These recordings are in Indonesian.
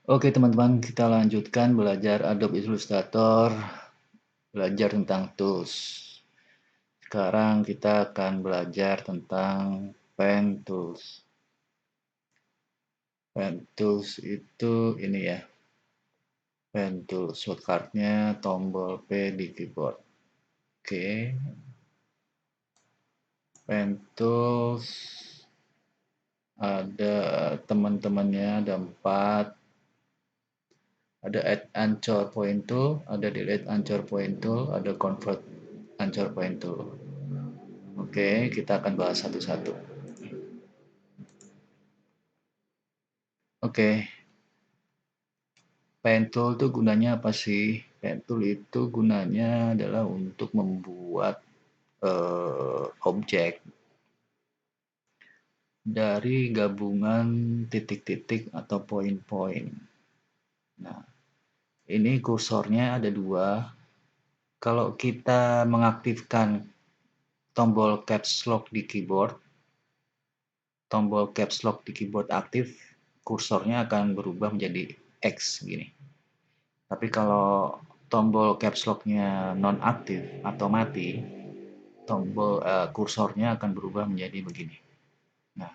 Oke teman-teman, kita lanjutkan belajar Adobe Illustrator, belajar tentang tools. Sekarang kita akan belajar tentang pen tools. Pen tools itu ini ya, pen tools, shortcutnya tombol P di keyboard. Oke, pen tools ada teman-temannya, ada 4. Ada add anchor point tool, ada delete anchor point tool, ada convert anchor point tool. Oke, kita akan bahas satu-satu. Oke, pen tool itu gunanya apa sih? Pen tool itu gunanya adalah untuk membuat objek dari gabungan titik-titik atau poin-poin. Nah, ini kursornya ada 2. Kalau kita mengaktifkan tombol caps lock di keyboard, tombol caps lock di keyboard aktif, kursornya akan berubah menjadi X gini. Tapi kalau tombol caps lock-nya nonaktif atau mati, tombol kursornya akan berubah menjadi begini. Nah,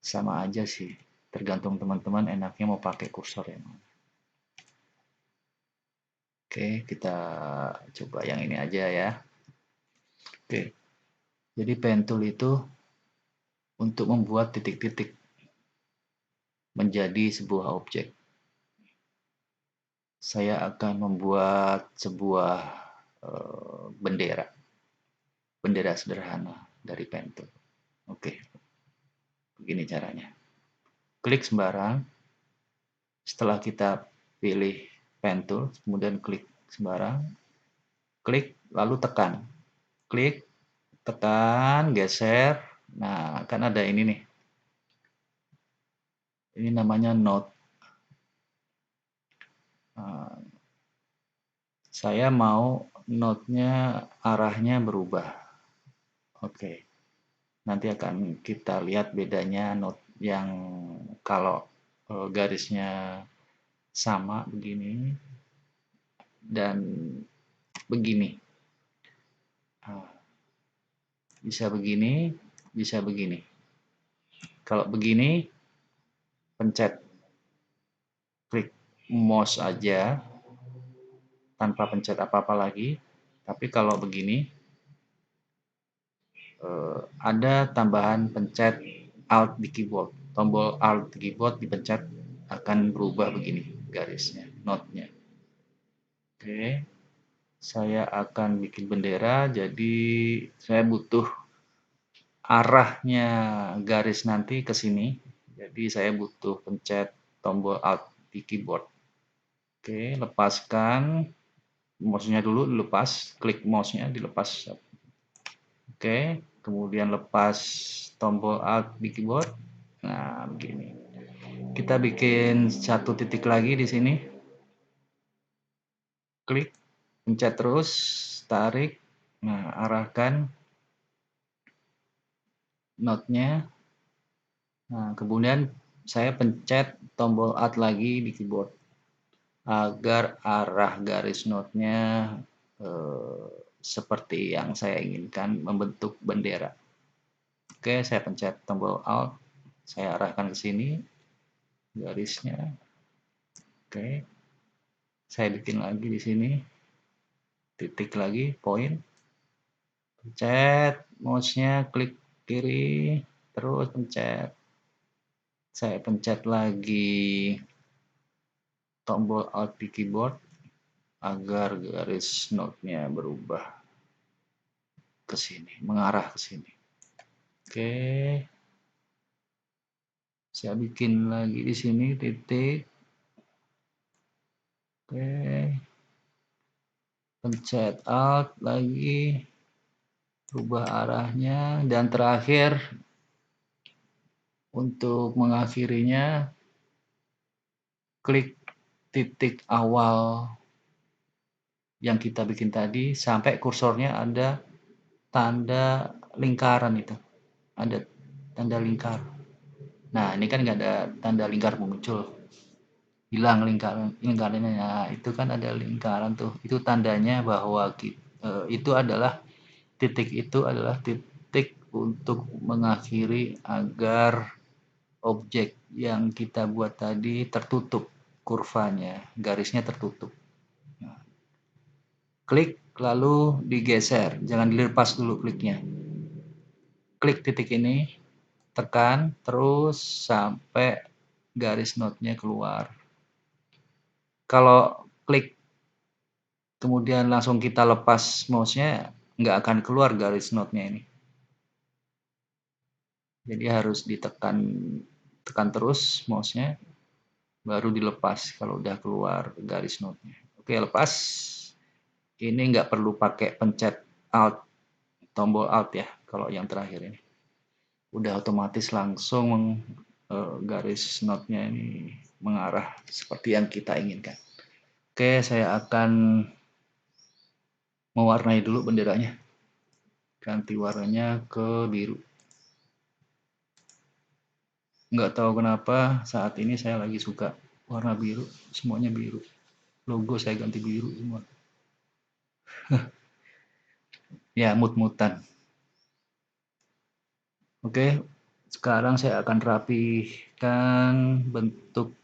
sama aja sih. Tergantung teman-teman enaknya mau pakai kursor yang mana. Oke, kita coba yang ini aja ya. Oke, jadi pen tool itu untuk membuat titik-titik menjadi sebuah objek. Saya akan membuat sebuah bendera. Bendera sederhana dari pen tool. Oke, begini caranya. Klik sembarang. Setelah kita pilih pen tool, kemudian klik sembarang, klik lalu tekan. Klik, tekan, geser. Nah, kan ada ini nih. Ini namanya node. Nah, saya mau node-nya arahnya berubah. Oke. Nanti akan kita lihat bedanya node yang kalau garisnya sama begini dan begini. Nah, bisa begini, bisa begini. Kalau begini, pencet klik mouse aja tanpa pencet apa-apa lagi. Tapi kalau begini, ada tambahan pencet Alt di keyboard. Tombol Alt di keyboard dipencet akan berubah begini garisnya, notnya. Oke, saya akan bikin bendera, jadi saya butuh arahnya garis nanti ke sini. Jadi saya butuh pencet tombol Alt di keyboard. Oke, lepaskan mouse-nya dulu, dilepas, klik mouse-nya dilepas. Oke, kemudian lepas tombol Alt di keyboard. Nah, begini. Kita bikin satu titik lagi di sini. Klik, pencet terus, tarik. Nah, arahkan node-nya. Nah, kemudian saya pencet tombol Alt lagi di keyboard agar arah garis node-nya seperti yang saya inginkan, membentuk bendera. Oke, saya pencet tombol Alt, saya arahkan ke sini garisnya. Oke, saya bikin lagi di sini titik lagi, poin. Pencet mouse-nya, klik kiri, terus pencet. Saya pencet lagi tombol Alt di keyboard agar garis node-nya berubah ke sini, mengarah ke sini. Oke, saya bikin lagi di sini titik. Oke, pencet Alt lagi, rubah arahnya, dan terakhir untuk mengakhirinya klik titik awal yang kita bikin tadi sampai kursornya ada tanda lingkaran itu, ada tanda lingkar. Nah, ini kan nggak ada tanda lingkar muncul. hilang lingkarannya. Nah, itu kan ada lingkaran tuh. Itu tandanya bahwa itu adalah titik itu adalah titik untuk mengakhiri agar objek yang kita buat tadi tertutup kurvanya, garisnya tertutup. Nah, klik lalu digeser, jangan dilepas dulu kliknya. Klik titik ini, tekan terus sampai garis notnya keluar. Kalau klik kemudian langsung kita lepas mouse-nya, nggak akan keluar garis notnya ini. Jadi harus tekan terus mouse-nya, baru dilepas kalau udah keluar garis notnya. Oke, lepas. Ini nggak perlu pakai pencet Alt, tombol Alt ya, kalau yang terakhir ini. Udah otomatis langsung garis notnya ini mengarah seperti yang kita inginkan. Oke, saya akan mewarnai dulu benderanya. Ganti warnanya ke biru. Nggak tahu kenapa saat ini saya lagi suka warna biru, semuanya biru. Logo saya ganti biru semua. Ya, mut-mutan. Oke, sekarang saya akan rapihkan bentuk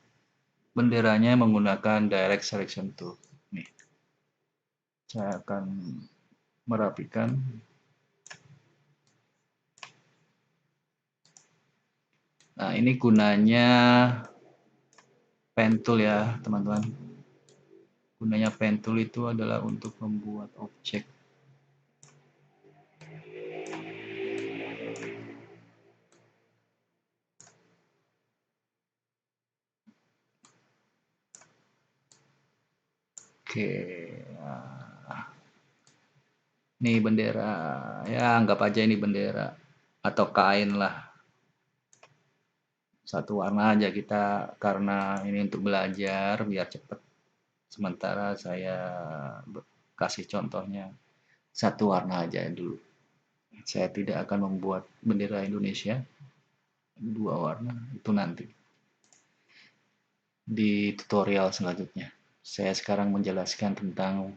benderanya menggunakan Direct Selection Tool. Nih, saya akan merapikan. Nah, ini gunanya pen tool ya, teman-teman. Gunanya pen tool itu adalah untuk membuat objek. Oke, nah, ini bendera. Ya, anggap aja ini bendera atau kain lah. Satu warna aja kita karena ini untuk belajar biar cepat. Sementara saya kasih contohnya satu warna aja dulu. Saya tidak akan membuat bendera Indonesia dua warna, itu nanti di tutorial selanjutnya. Saya sekarang menjelaskan tentang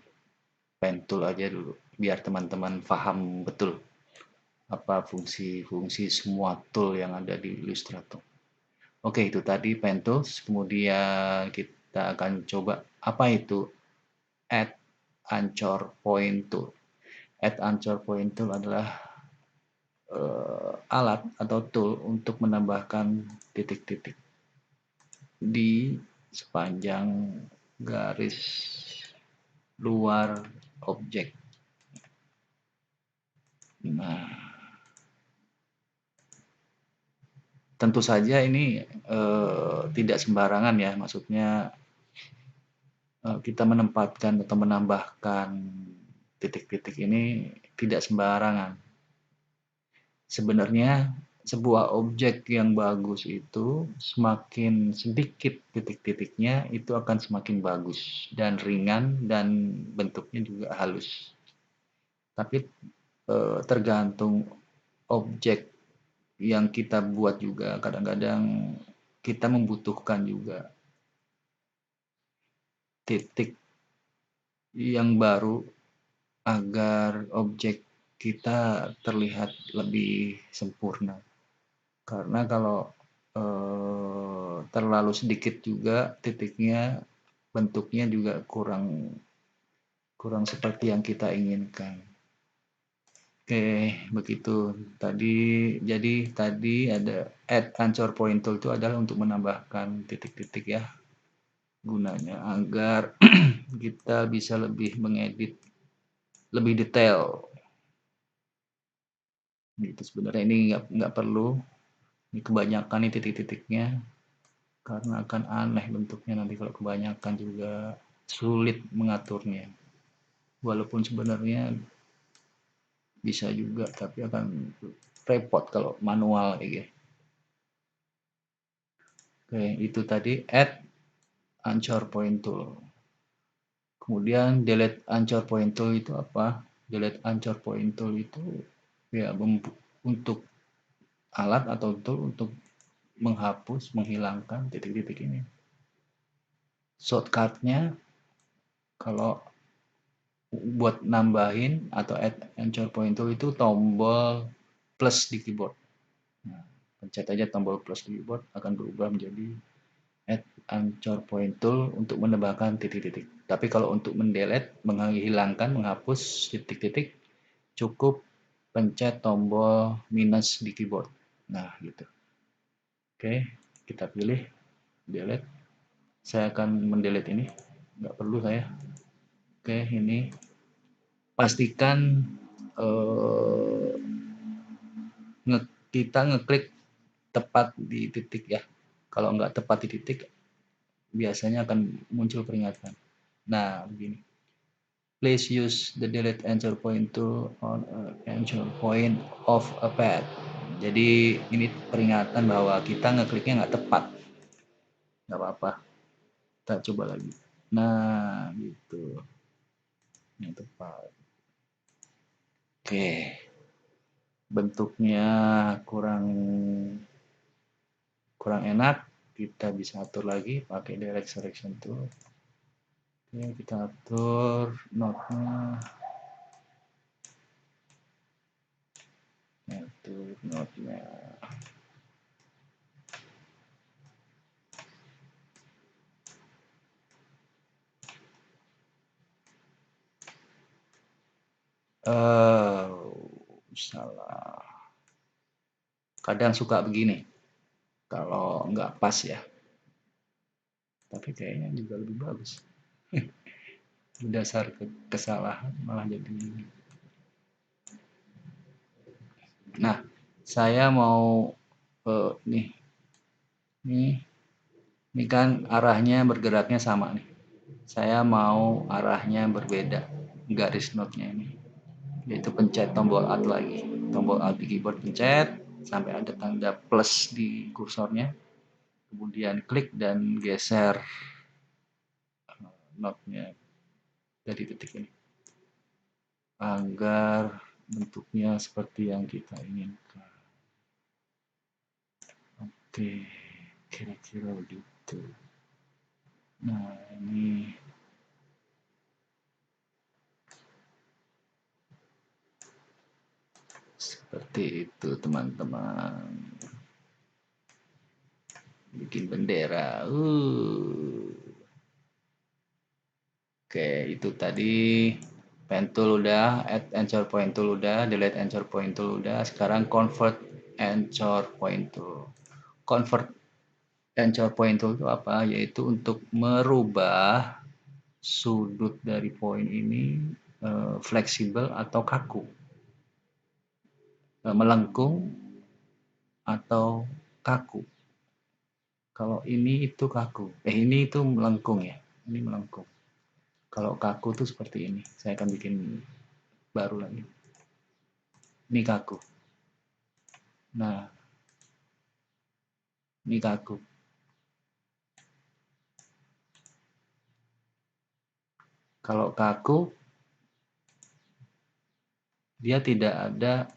pen tool aja dulu biar teman-teman paham betul apa fungsi-fungsi semua tool yang ada di Illustrator. Oke, itu tadi pen tools. Kemudian kita akan coba apa itu add anchor point tool. Add anchor point tool adalah alat atau tool untuk menambahkan titik-titik di sepanjang garis luar objek. Nah, tentu saja ini tidak sembarangan ya, maksudnya kita menempatkan atau menambahkan titik-titik ini tidak sembarangan. Sebenarnya sebuah objek yang bagus itu semakin sedikit titik-titiknya itu akan semakin bagus dan ringan dan bentuknya juga halus. Tapi tergantung objek yang kita buat juga, kadang-kadang kita membutuhkan juga titik yang baru agar objek kita terlihat lebih sempurna. Karena kalau terlalu sedikit juga titiknya, bentuknya juga kurang seperti yang kita inginkan. Oke, begitu. Jadi tadi ada add anchor point tool itu adalah untuk menambahkan titik-titik ya. Gunanya agar kita bisa lebih mengedit lebih detail. Gitu sebenarnya ini nggak perlu. Ini kebanyakan nih titik-titiknya karena akan aneh bentuknya nanti kalau kebanyakan juga sulit mengaturnya. Walaupun sebenarnya bisa juga tapi akan repot kalau manual kayak gitu. Oke, itu tadi add anchor point tool. Kemudian delete anchor point tool itu apa? Delete anchor point tool itu ya untuk alat atau tool untuk menghapus, menghilangkan titik-titik ini. shortcutnya kalau buat nambahin atau add anchor point tool itu tombol plus di keyboard. Nah, pencet aja tombol plus di keyboard akan berubah menjadi add anchor point tool untuk menambahkan titik-titik. Tapi kalau untuk mendelete, menghilangkan, menghapus titik-titik, cukup pencet tombol minus di keyboard. Nah, gitu. Oke, kita pilih delete. Saya akan mendelete ini, nggak perlu saya. Oke, ini pastikan kita ngeklik tepat di titik ya. Kalau nggak tepat di titik, biasanya akan muncul peringatan. Nah, begini. Please use the delete anchor point tool on an anchor point of a pad. Jadi ini peringatan bahwa kita ngekliknya nggak tepat. Nggak apa-apa. Kita coba lagi. Nah, gitu. Yang tepat. Oke. Bentuknya kurang enak. Kita bisa atur lagi pakai direct selection tool. Oke, kita atur node-nya. Atur node-nya. Salah. Kadang suka begini. Kalau nggak pas ya. Tapi kayaknya juga lebih bagus. Dasar kesalahan malah jadi ini. Nah, saya mau nih kan arahnya bergeraknya sama nih. Saya mau arahnya berbeda garis notnya ini. Yaitu pencet tombol Alt lagi. Tombol Alt di keyboard pencet sampai ada tanda plus di kursornya. Kemudian klik dan geser notnya dari titik ini. Agar bentuknya seperti yang kita inginkan. Oke, kira-kira begitu. Nah, ini seperti itu teman-teman. Bikin bendera. Oke, itu tadi pen tool udah, add anchor point tool udah, delete anchor point tool udah. Sekarang convert anchor point tool. Convert anchor point tool itu apa? Yaitu untuk merubah sudut dari poin ini fleksibel atau kaku, melengkung atau kaku. Kalau ini itu kaku, ini itu melengkung ya, ini melengkung. Kalau kaku itu seperti ini. Saya akan bikin baru lagi. Ini kaku. Nah, ini kaku. Kalau kaku, dia tidak ada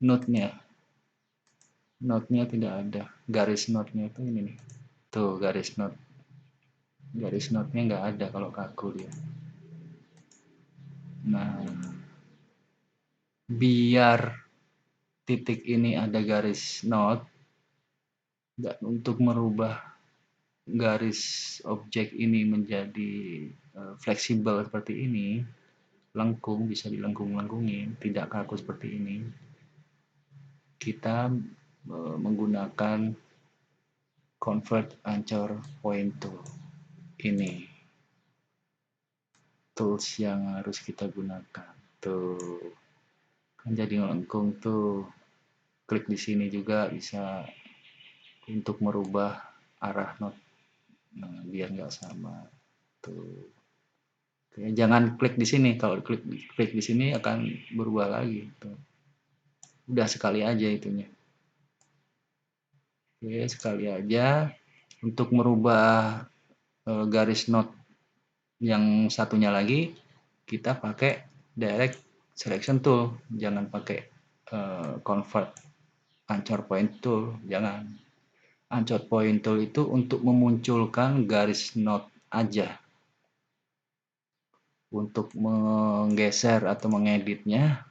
node-nya. Node-nya tidak ada. Garis node-nya itu ini nih. Tuh, garis node. Garis node-nya nggak ada kalau kaku dia. Nah, biar titik ini ada garis node, untuk merubah garis objek ini menjadi fleksibel seperti ini, lengkung, bisa dilengkung-lengkungin, tidak kaku seperti ini, kita menggunakan convert anchor point tool. Ini tools yang harus kita gunakan. Tuh, kan jadi melengkung tuh. Klik di sini juga bisa untuk merubah arah node, biar nggak sama. Tuh. Oke, jangan klik di sini. Kalau klik di sini akan berubah lagi. Tuh. Udah sekali aja itunya. Oke, sekali aja. Untuk merubah garis node yang satunya lagi, kita pakai direct selection tool. Jangan pakai convert anchor point tool. Jangan. Anchor point tool itu untuk memunculkan garis node aja. Untuk menggeser atau mengeditnya,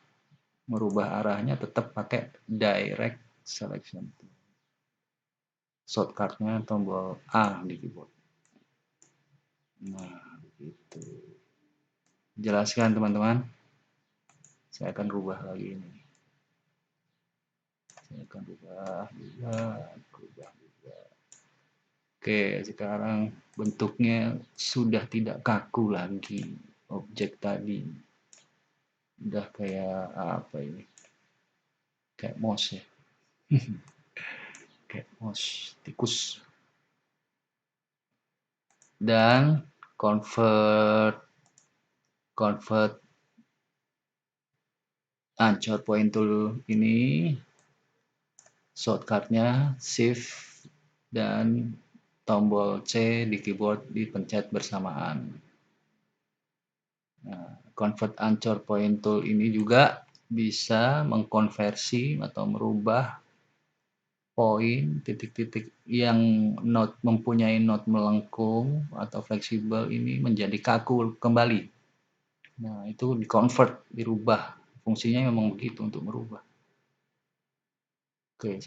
merubah arahnya tetap pakai direct selection tool. Shortcutnya tombol A di keyboard. Nah, begitu. Jelaskan teman-teman. Saya akan rubah lagi ini. Saya akan rubah juga. Oke, sekarang bentuknya sudah tidak kaku lagi. Objek tadi udah kayak apa ini? Kayak mouse ya. Kayak mouse tikus. Dan convert anchor point tool ini shortcutnya shift dan tombol C di keyboard dipencet bersamaan. Nah, convert anchor point tool ini juga bisa mengkonversi atau merubah poin titik-titik yang mempunyai not melengkung atau fleksibel ini menjadi kaku kembali. Nah, itu di-convert, dirubah. Fungsinya memang begitu untuk merubah. Oke,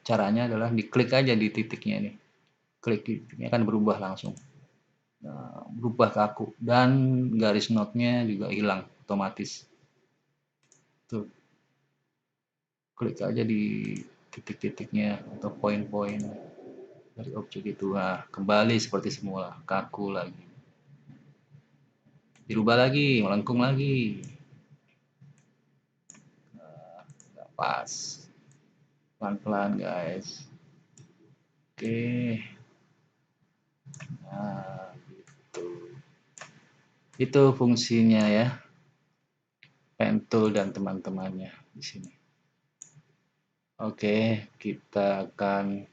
caranya adalah diklik aja di titiknya ini. Klik di titiknya kan berubah langsung. Nah, berubah kaku dan garis notnya juga hilang otomatis. Tuh. Klik aja di titik-titiknya atau poin-poin dari objek itu. Nah, kembali seperti semula, kaku lagi. Dirubah lagi, melengkung lagi. Nggak pas. Pelan-pelan guys. Oke. Nah, gitu. Itu fungsinya ya. Pen tool dan teman-temannya di sini. Oke, kita akan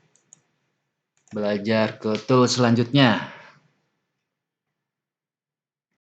belajar ke tool selanjutnya.